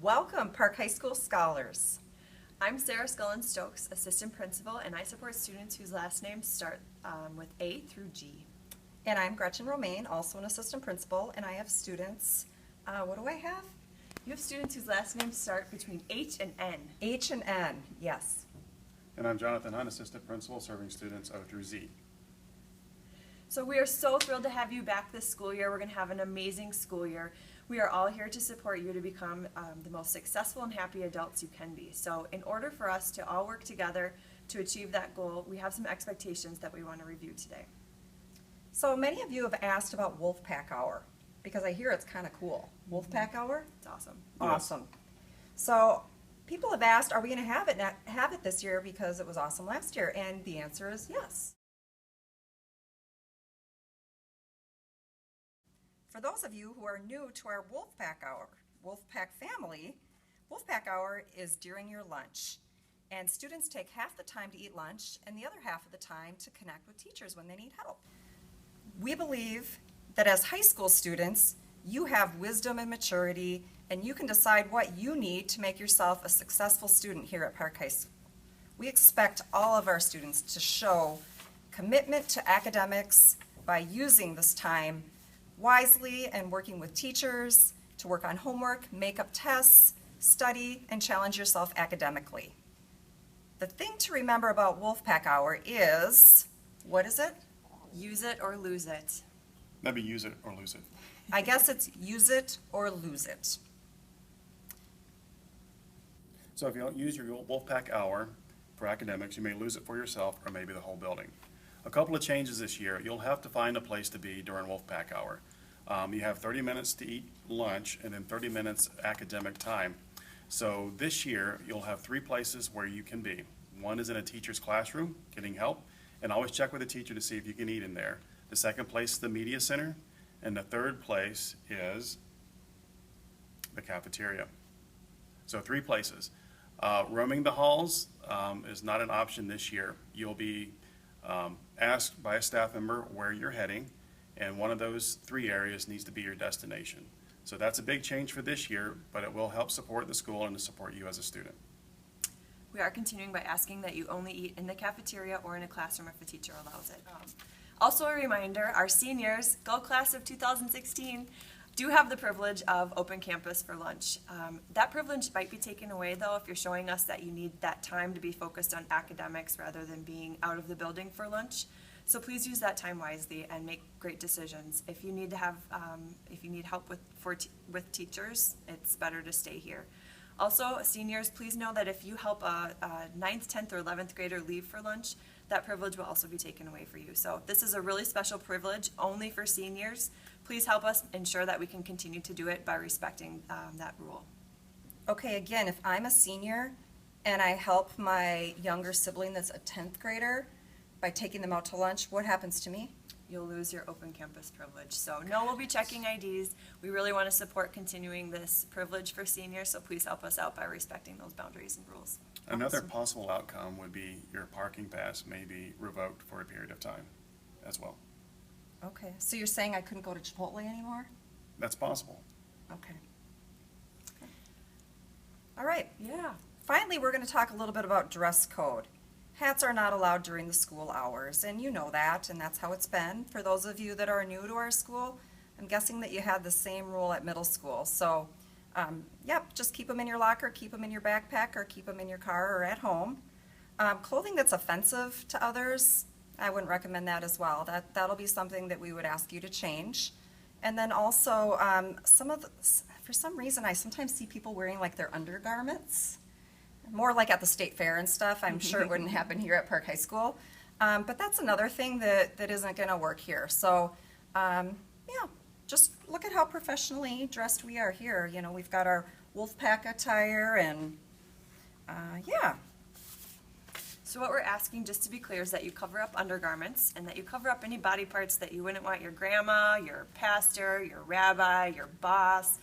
Welcome, Park High School Scholars. I'm Sarah Scullin-Stokes, Assistant Principal, and I support students whose last names start with A through G. And I'm Gretchen Romaine, also an Assistant Principal, and I have students, what do I have? You have students whose last names start between H and N. H and N, yes. And I'm Jonathan Hunt, Assistant Principal, serving students O through Z. So we are so thrilled to have you back this school year. We're going to have an amazing school year. We are all here to support you to become the most successful and happy adults you can be. So in order for us to all work together to achieve that goal, we have some expectations that we want to review today. So many of you have asked about Wolfpack Hour, because I hear it's kind of cool. Wolfpack Hour? It's awesome. Awesome. So people have asked, are we going to have it this year because it was awesome last year? And the answer is yes. For those of you who are new to our Wolfpack Hour, Wolfpack family, Wolfpack Hour is during your lunch. And students take half the time to eat lunch and the other half of the time to connect with teachers when they need help. We believe that as high school students, you have wisdom and maturity, and you can decide what you need to make yourself a successful student here at Park High School. We expect all of our students to show commitment to academics by using this time wisely and working with teachers to work on homework, make up tests, study, and challenge yourself academically. The thing to remember about Wolfpack Hour is, what is it? Use it or lose it. Maybe use it or lose it. I guess it's use it or lose it. So if you don't use your Wolfpack Hour for academics, you may lose it for yourself or maybe the whole building. A couple of changes this year. You'll have to find a place to be during Wolfpack Hour. You have 30 minutes to eat lunch and then 30 minutes academic time. So this year, you'll have 3 places where you can be. One is in a teacher's classroom, getting help, and always check with the teacher to see if you can eat in there. The second place is the media center, and the third place is the cafeteria. So 3 places. Roaming the halls is not an option this year. You'll be asked by a staff member where you're heading, and one of those 3 areas needs to be your destination. So that's a big change for this year, but it will help support the school and to support you as a student. We are continuing by asking that you only eat in the cafeteria or in a classroom if the teacher allows it. Also a reminder, our seniors, Go Class of 2016, do have the privilege of open campus for lunch. That privilege might be taken away though if you're showing us that you need that time to be focused on academics rather than being out of the building for lunch. So please use that time wisely and make great decisions. If you need to have, if you need help with teachers, it's better to stay here. Also, seniors, please know that if you help a 9th, 10th, or 11th grader leave for lunch, that privilege will also be taken away for you. So this is a really special privilege only for seniors. Please help us ensure that we can continue to do it by respecting that rule. Okay, again, if I'm a senior and I help my younger sibling that's a 10th grader by taking them out to lunch, what happens to me? You'll lose your open campus privilege. So no, we'll be checking IDs. We really want to support continuing this privilege for seniors, so please help us out by respecting those boundaries and rules. Another Awesome. possible outcome would be your parking pass may be revoked for a period of time as well. Okay, so you're saying I couldn't go to Chipotle anymore? That's possible. Okay. All right, Yeah. finally, we're going to talk a little bit about dress code. Hats are not allowed during the school hours, and you know that, and that's how it's been. For those of you that are new to our school, I'm guessing that you had the same rule at middle school. So, yep, just keep them in your locker, keep them in your backpack, or keep them in your car or at home. Clothing that's offensive to others, I wouldn't recommend that as well. That'll be something that we would ask you to change. And then also, for some reason, I sometimes see people wearing like their undergarments. More like at the state fair and stuff. I'm sure it wouldn't happen here at Park High School. But that's another thing that isn't going to work here. So, yeah, just look at how professionally dressed we are here. You know, we've got our Wolfpack attire and, yeah. So what we're asking, just to be clear, is that you cover up undergarments and that you cover up any body parts that you wouldn't want your grandma, your pastor, your rabbi, your boss,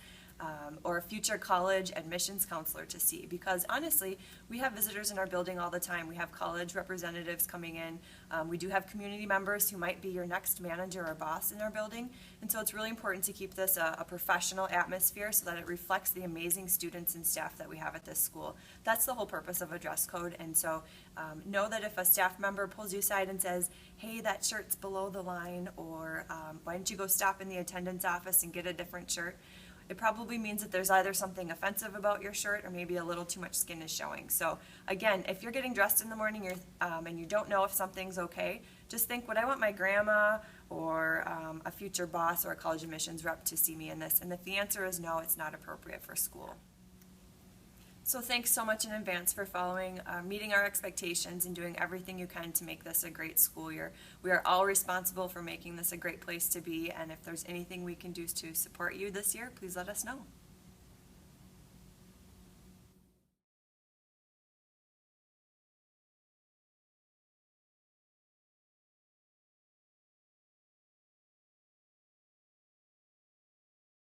or a future college admissions counselor to see. Because honestly, we have visitors in our building all the time. We have college representatives coming in. We do have community members who might be your next manager or boss in our building. And so it's really important to keep this a professional atmosphere so that it reflects the amazing students and staff that we have at this school. That's the whole purpose of a dress code. And so know that if a staff member pulls you aside and says, hey, that shirt's below the line, or why don't you go stop in the attendance office and get a different shirt, it probably means that there's either something offensive about your shirt or maybe a little too much skin is showing. So again, if you're getting dressed in the morning and you don't know if something's okay, just think, would I want my grandma or a future boss or a college admissions rep to see me in this? And if the answer is no, it's not appropriate for school. So thanks so much in advance for meeting our expectations and doing everything you can to make this a great school year. We are all responsible for making this a great place to be, and if there's anything we can do to support you this year, please let us know.